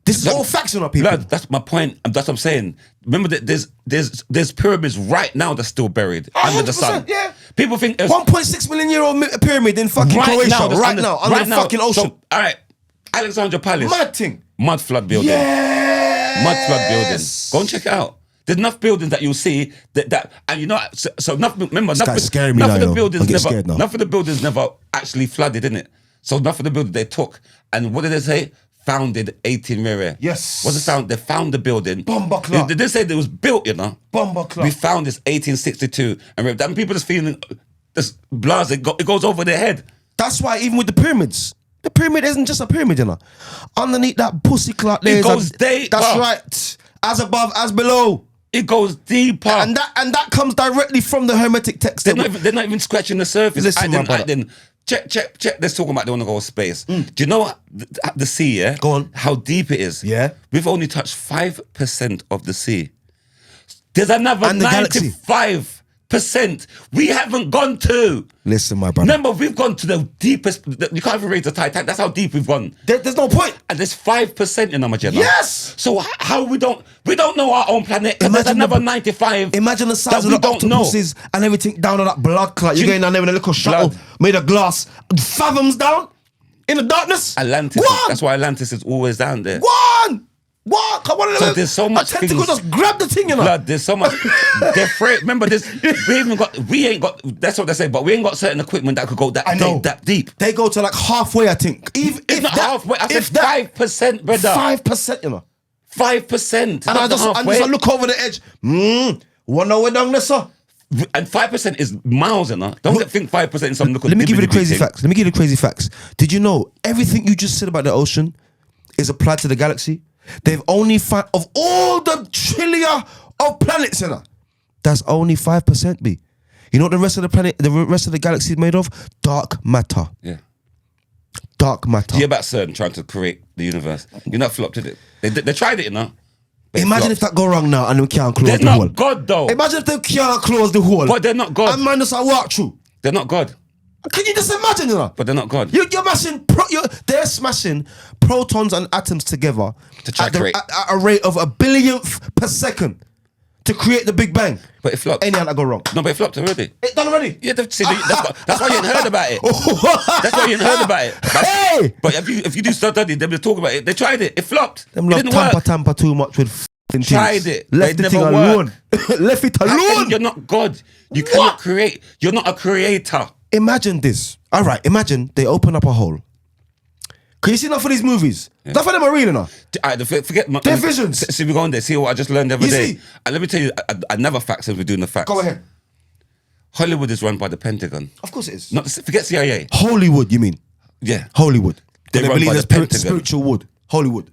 This is all facts on our people. Blood, that's my point. That's what I'm saying. Remember that there's pyramids right now that's still buried under the sun. Yeah. People think 1.6 million year old pyramid in fucking Croatia under the fucking ocean. So, all right, Alexandra Palace. Mad thing. Mud flood building. Yes. Mud flood building. Go and check it out. There's enough buildings that you'll see that and you know so enough. Remember, enough of the buildings never actually flooded, innit? So enough of the buildings they took, and what did they say? Founded 18 Rere. Yes. What's the sound? They found the building. Bomba Club. They didn't say it was built, you know. Bomba Club. We found this 1862, and people just feeling this blase. It goes over their head. That's why even with the pyramids, the pyramid isn't just a pyramid, you know. Underneath that pussy clock, it goes deep. That's right. As above, as below. It goes deeper, and that comes directly from the Hermetic text. They're not even scratching the surface. Listen, my brother. Check. Let's talk about they want to go to space. Do you know what the sea? Yeah, go on. How deep it is? Yeah, we've only touched 5% of the sea. There's another 95% we haven't gone to. Listen, my brother. Remember, we've gone to the deepest. You can't even rate the Titanic. That's how deep we've gone. There's no point. And there's 5% in Armageddon. Yes. So how we don't know our own planet? There's another 95. Imagine the size of the octopuses and everything down on that blood clot. You're going down there with a little shuttle made of glass, fathoms down in the darkness. Atlantis. That's why Atlantis is always down there. What? Come on, so there's so much things. Just grab the thing, you know. Blood, there's so much. They're afraid. Remember, we ain't got. That's what they say. But we ain't got certain equipment that could go that deep. They go to like halfway, I think. If not halfway, I said 5%, brother. 5%, you know. 5%. And I just look over the edge. Wanna way down there, sir? And 5% is miles, you know. Don't think 5% is something. Let me give you the crazy facts. Did you know everything you just said about the ocean is applied to the galaxy? They've only found, of all the trillion of planets in her, that's only 5%, B. You know what the rest of the galaxy is made of? Dark matter. Yeah. Dark matter. Yeah, about CERN trying to create the universe. You're not flopped, did it? They tried it, you know. Imagine if that go wrong now and we can't close the hole. They're not God, though. Imagine if they can't close the hole. But they're not God. And man, just walk through. They're not God. Can you just imagine, you know? But they're not God. They're smashing protons and atoms together to try to create at a rate of 1 billionth per second to create the Big Bang. But it flopped. Anyhow that go wrong. No, but it flopped already. It done already? Yeah, that's why you ain't heard about it. That's why you ain't heard about it. But if you do study, they will talk about it. They tried it. It flopped. Them love tamper too much with tried it. Left the thing alone. Left it alone. You're not God. You cannot create. You're not a creator. Imagine this. All right, imagine they open up a hole. Can you see enough of these movies? Yeah. Enough of them are real enough. Forget their visions. See, we go on there. See what I just learned the other day. And let me tell you, another fact since we're doing the facts. Go ahead. Hollywood is run by the Pentagon. Of course it is. Forget CIA. Hollywood, you mean? Yeah. Hollywood. They run by the Pentagon. Spiritual wood. Hollywood.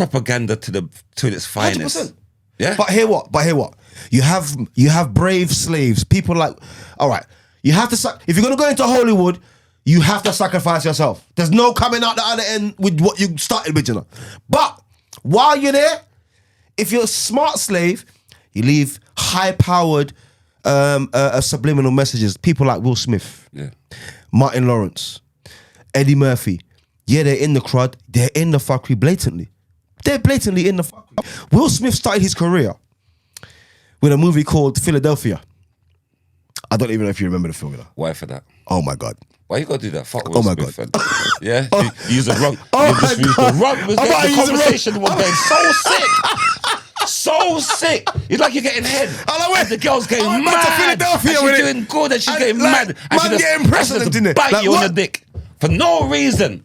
propaganda to its finest. 100%. Yeah. But hear what? You have brave slaves. People like, all right, you have to, if you're going to go into Hollywood, you have to sacrifice yourself. There's no coming out the other end with what you started with, you know. But while you're there, if you're a smart slave, you leave high-powered subliminal messages. People like Will Smith, Martin Lawrence, Eddie Murphy. Yeah, they're in the crowd. They're in the fuckery blatantly. They're blatantly in the fuckery. Will Smith started his career with a movie called Philadelphia. I don't even know if you remember the film. You know? Why for that? Oh my God. Why you gotta do that? Fuck Will Oh my Smith, God. Yeah? You use the wrong. Oh you just my used God. the wrong. The conversation was Oh. getting so sick. So sick. It's like you're getting head. Oh, no, wait. And the girl's getting I went back to mad. Philadelphia And with she's it. doing good and she's And, getting like, mad. And man getting president, just didn't it? bite Like, you on what? the dick. For no reason.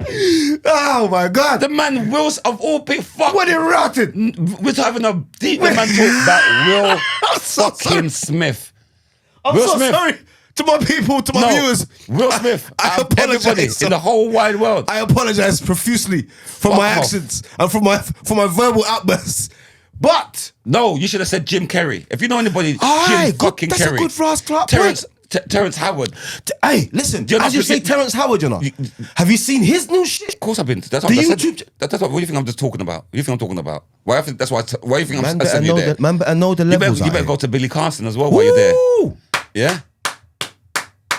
Oh my God. The man Will's of all people. Fuck. What are you routed? We're having a deep man talk about Will I'm so fucking sorry. Smith. I'm Will so Smith. sorry to my people, to my viewers. Will Smith. I Everybody apologize. in the whole wide world. I apologize profusely for Fuck my off. accents and for my verbal outbursts. But No, you should have said Jim Carrey. If you know anybody, Aye, Jim good- fucking that's a Carrey. good fast clap Terrence Howard. hey, listen, You're not as you say, forget- Terrence Howard, you know. Have you seen his new shit? Of course I've been. That's what The I said. YouTube- That's what do you think I'm just talking about? What do you think I'm talking about? Why? That's why. Why do you think Man I'm better sending you there? man better know the You levels. better out here. go to Billy Carson as well while you're there. Woo! Yeah.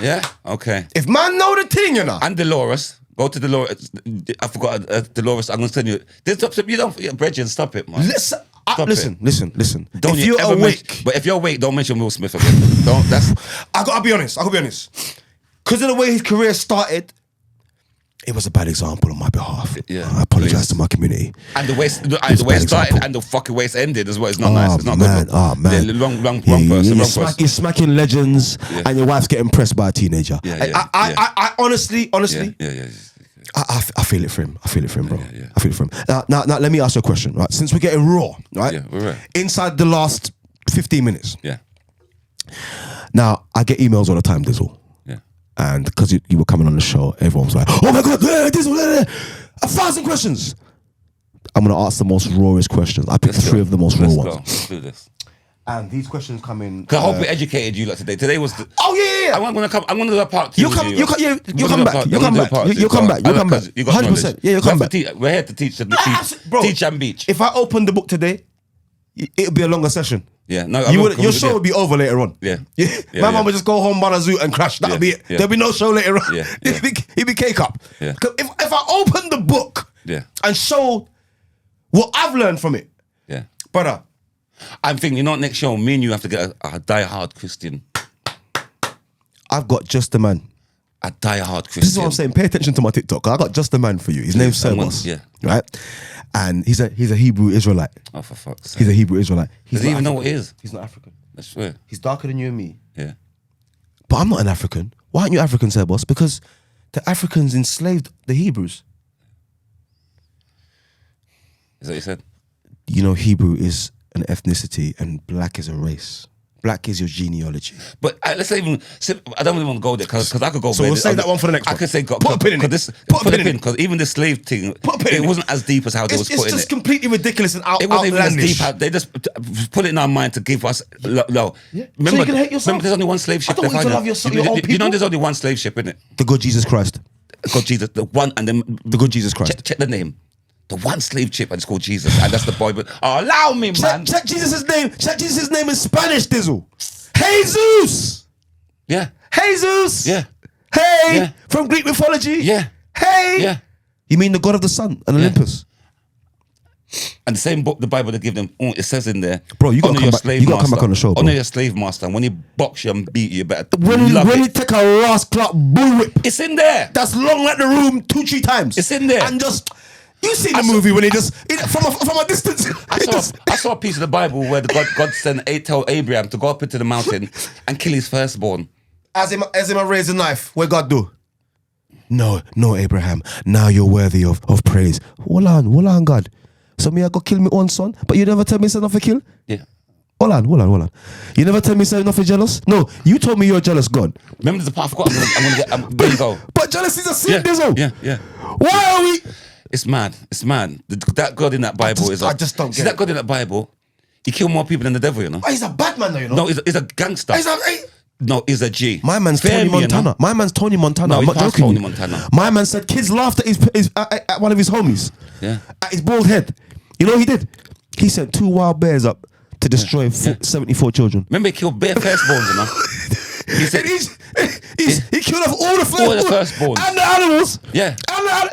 Yeah. Okay. If man know the thing, you know. And Dolores. Go to Dolores. I forgot Dolores. I'm gonna send you. You don't. Bridget, stop it, man. Listen, Stop listen. Don't if you you're ever awake, but if you're awake, don't mention Will Smith again. Don't. That's. I'll be honest. Because of the way his career started, it was a bad example on my behalf. Yeah, I apologize please. to my community. And the way It's the way a it bad started example. and the fucking way it ended as well. It's not nice. It's not man, good. oh man, Yeah, wrong Yeah, person. you're, Wrong person. you're smacking legends, Yeah. and your wife's getting pressed by a teenager. Yeah, I honestly, Yeah. I feel it for him. I feel it for him, bro. Yeah. I feel it for him. Now, let me ask you a question, right? Since we're getting raw, right? Yeah, we're right. Inside the last 15 minutes. Yeah. Now, I get emails all the time, Dizzle. Yeah. And because you were coming on the show, everyone was like, oh my God, Dizzle, 1,000 questions. I'm going to ask the most rawest questions. I picked three of the most raw Let's ones. go. Let's do this. And these questions come in. Cause I hope we educated you like today. Today was. Oh yeah. I'm gonna do a part two. You with come- you. you come- yeah, I'm you gonna come do a back, part- you I'm come gonna do a back, part you two. come back, you come back. Because you got 100%, knowledge. yeah, you come back. We're here to teach Bro, teach and beach. If I open the book today, it'll be a longer session. Yeah, no, Your show would be over later on. Yeah. My Yeah. mum would just go home, ban a zoo and crash. That'll Yeah. be it. Yeah. There'll be no show later on. Yeah. It'd be cake up. Yeah. 'Cause if I open the book Yeah. and show what I've learned from it, Yeah. brother, I'm thinking, next show, me and you have to get a die-hard Christian. I've got just the man. A die-hard Christian. This is what I'm saying. Pay attention to my TikTok. I got just the man for you. His name's Sermos. Yeah. Right? And he's a Hebrew Israelite. Oh, for fuck's sake. He's a Hebrew Israelite. He's Does he not even know African. what it is? He's not African. I swear. He's darker than you and me. Yeah. But I'm not an African. Why aren't you African, Sermos? Because the Africans enslaved the Hebrews. Is that what you said? You know, Hebrew is an ethnicity and black is a race. Black is your genealogy. But let's say even, I don't really want to go there because I could go. So we'll save that one for the next I one. could say, Put a pin in it. Put a pin in it. because even the slave thing, Put a pin in it it. wasn't as deep as how they was It's putting just it. completely ridiculous and It wasn't even as outlandish. deep. How they just put it in our mind to give us. No. Yeah. Remember, So you can hate yourself? remember, there's only one slave ship. I don't want you to love your own You know, people. there's only one slave ship, isn't it? The good Jesus Christ. God Jesus, the one, and then The good Jesus Christ. check the name. The one slave ship, and it's called Jesus, and that's the boy. But allow me, man. Check Jesus' name. Check Jesus' name in Spanish, Dizzle. Jesus. Yeah, Jesus. yeah, Hey. Yeah. From Greek mythology. yeah, Hey. yeah. You mean the God of the sun and Olympus? And the same book, the Bible they give them, it says in there, Bro, you gotta honor come your back- slave you gotta come master. back on the show, bro. Honor your slave master, and when he box you and beat you, you better When love you it. take a Ross Clark bullwhip, It's in there. that's long like the room 2-3 times. It's in there. And just, you see the I saw- movie when he just, from a distance. I saw a piece of the Bible where God told Abraham to go up into the mountain and kill his firstborn. As him raise a knife, what God do? No, Abraham. Now you're worthy of praise. Hold on, God. So me I go kill me own son, but you never tell me son of a kill? Yeah. Hold on. You never tell me son of a jealous? No, you told me you're a jealous God. Remember the part I forgot. I'm gonna get. There you go. But jealousy is a sin, Yeah, Dizzle. yeah. Why are we? It's mad. It's mad. That God in that Bible I just don't see get that God in that Bible. He killed more people than the devil, you know. Oh, he's a bad man though, you know. No, he's a gangster. No, he's a G. My man's Fair Tony me, you Montana. know. My man's Tony Montana. No, I'm he's not past joking. Tony Montana. My man said kids laughed at at one of his homies. Yeah. At his bald head. You know what he did? He sent 2 wild bears up to destroy 74 children. Remember, he killed bare firstborns, you know. He said, he killed off all the firstborns. firstborns. And the animals. Yeah. And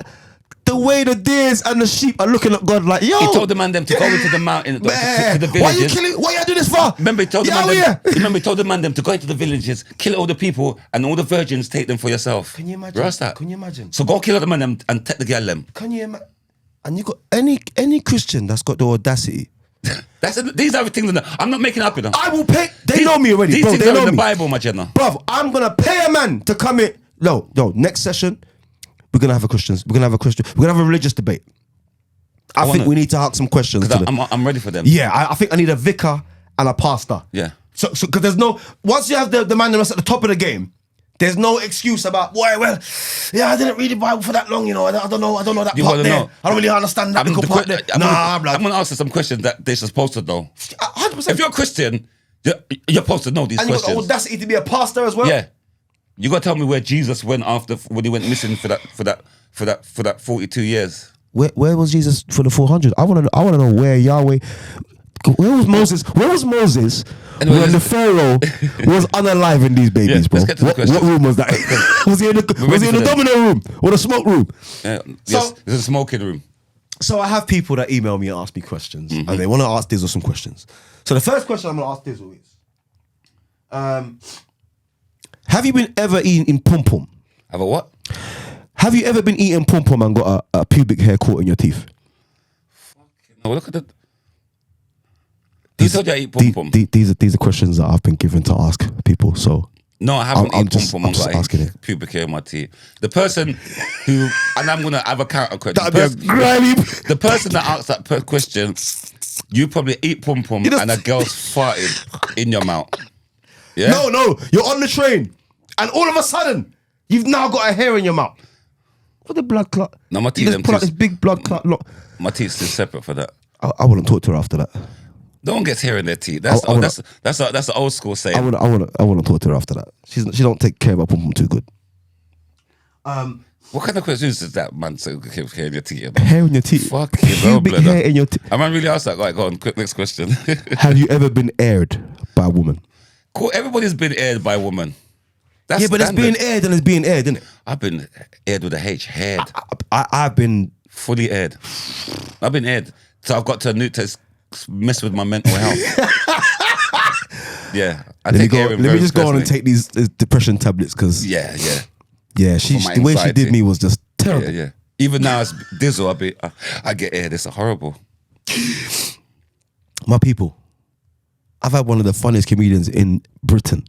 the way the deers and the sheep are looking at God like, yo. He told the man them to go into the mountain, to the villages. Why are you killing? Why are you doing this for? Remember, he told the man them to go into the villages, kill all the people, and all the virgins take them for yourself. Can you imagine? Where's that? Can you imagine? So go kill all the man them and take the girl them. Can you imagine? And you got any Christian that's got the audacity. These are the things. I'm not making up, you know. I will pay. They know me already, These bro. things They are know in the me. Bible, my general. Bruv, I'm gonna pay a man to come in. No, next session, we're gonna have a Christian. We're gonna have a religious debate. I think we need to ask some questions. I'm ready for them. Yeah, I think I need a vicar and a pastor. Yeah. So because there's no, once you have the man that's at the top of the game, there's no excuse about, boy, well, yeah, I didn't read the Bible for that long, you know. I don't know that You part wanna there. know? I don't really understand that little part there. I'm gonna ask you some questions that they're supposed to know. 100%. If you're a Christian, you're supposed to know these and you questions. got the audacity to be a pastor as well. Yeah. You gotta tell me where Jesus went after when he went missing for that 42 years. Where was Jesus for the 400? I want to know where Yahweh. Where was Moses? Anyway, when the Pharaoh was unaliving these babies, bro? Let's get to the question. What room was that? was he in the domino room or the smoke room? Yes, it's a smoking room. So I have people that email me and ask me questions, and they want to ask Dizzle some questions. So the first question I'm going to ask Dizzle is, have you been ever eating pom pom? Have a what? Have you ever been eating pom pom and got a pubic hair caught in your teeth? No, look at that. Who told you I eat pom pom? These are questions that I've been given to ask people. So no, I haven't eaten pom pom. I'm just asking it. Pubic hair in my teeth. The person who, and I'm gonna have a counter question. The person that asked that question, you probably eat pom pom and a girl's farted in your mouth. Yeah. No, you're on the train, and all of a sudden, you've now got a hair in your mouth. What the blood clot? No, my teeth. You just pull out this big blood clot. Look, my teeth's still separate for that. I wouldn't talk to her after that. No one gets hair in their teeth. That's the old school saying. I wouldn't talk to her after that. She don't take care of her pom pom too good. What kind of questions is that, man? So hair in your teeth. Hair in your teeth. Fucking pubic hair in your teeth. I man really asked that. Like, go on, quick next question. Have you ever been aired by a woman? Cool. Everybody's been aired by a woman. That's yeah, but standard. it's being aired and it's being aired, isn't it? I've been aired with a H. Aired. I've been fully aired. I've been aired. So I've got to mess with my mental health. Yeah. Let me just go on and take these depression tablets because yeah. The way she did me was just terrible. Yeah. Even now as Dizzle, I get aired. It's horrible. My people, I've had one of the funniest comedians in Britain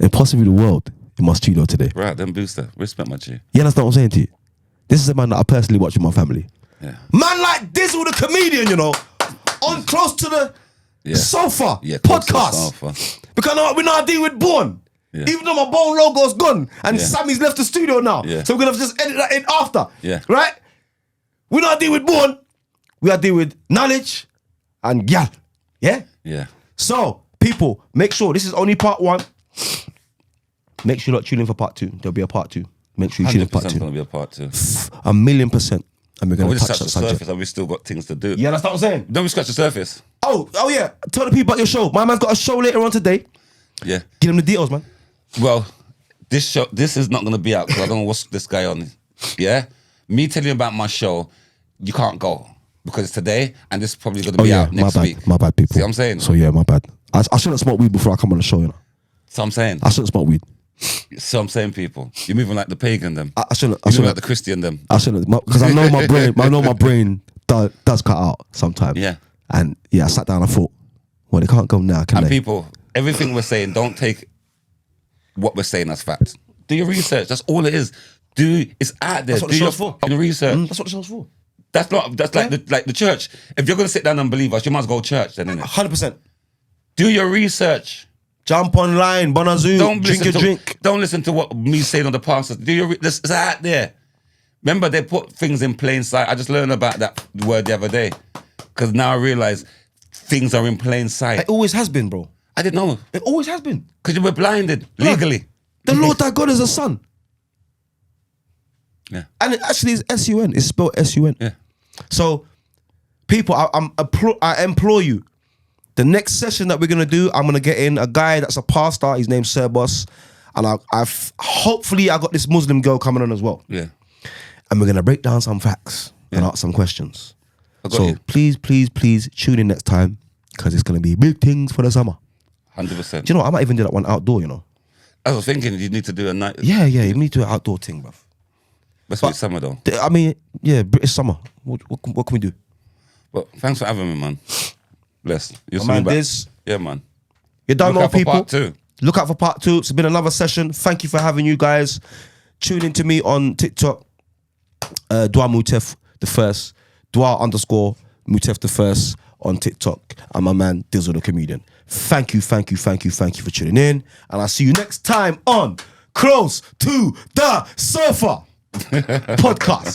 and possibly the world in my studio today. Right, then booster. Respect my G. Yeah, that's what I'm saying to you. This is a man that I personally watch with my family. Yeah. Man like Dizzle, the comedian, you know, on close to the sofa podcast. Because we know I deal with Born. Yeah. Even though my Bone logo's gone and Sammy's left the studio now. Yeah. So we're going to just edit that in after. Yeah. Right? We not deal with Born. We are deal with knowledge and gal. Yeah? Yeah. So, people, make sure this is only part 1. Make sure you not tune in for part 2. There'll be a part 2. Make sure you tune in for part 2. Going to be a part 2. 1,000,000%. And we're going to touch the surface and we still got things to do. Yeah, that's what I'm saying. Don't we scratch the surface? Oh yeah. Tell the people about your show. My man's got a show later on today. Yeah. Give them the details, man. Well, this is not going to be out because I don't know what's this guy on. Yeah? Me telling you about my show, you can't go because it's today and this is probably going to be out next week. My bad, people. See what I'm saying? So yeah, my bad. I shouldn't smoke weed before I come on the show, you know. So I'm saying. I shouldn't smoke weed. So I'm saying, people, you're moving like the pagan them. I shouldn't. You're moving like the Christian them. I shouldn't because I know my brain. I know my brain does cut out sometimes. Yeah. And I sat down and thought, well, they can't go now, can and they? People, everything we're saying, don't take what we're saying as fact. Do your research. That's all it is. It's out there. That's what the show's for. Do research. That's what the show's for. That's like the church. If you're gonna sit down and believe us, you must go to church then, innit? 100%. Do your research. Jump online, Bonazoo, drink your drink. Don't listen to what me saying on the pastors. It's out there. Remember, they put things in plain sight. I just learned about that word the other day. Because now I realise things are in plain sight. It always has been, bro. I didn't know. It always has been. Because you were blinded legally. The Lord thy God is a son. Yeah. And it actually is S-U-N. It's spelled S-U-N. Yeah. So, people, I implore you, the next session that we're going to do, I'm going to get in a guy that's a pastor. His name's Sir Boss. And hopefully I got this Muslim girl coming on as well. Yeah. And we're going to break down some facts and ask some questions. So you. Please tune in next time because it's going to be big things for the summer. 100%. Do you know what? I might even do that one outdoor, you know. I was thinking you need to do a night. Yeah, you need to do an outdoor thing, bruv. Let's wait summer though. I mean, yeah, British summer. What can we do? Well, thanks for having me, man. Bless. You'll see Man, me back. Diz. Yeah, man. You don't Look know out for people. part 2. Look out for part 2. It's been another session. Thank you for having you guys. Tune in to me on TikTok. Dwa Mutef the first. Dwa_Mutef the first on TikTok. And my man Dizzle the comedian. Thank you for tuning in. And I'll see you next time on Close to the Sofa podcast.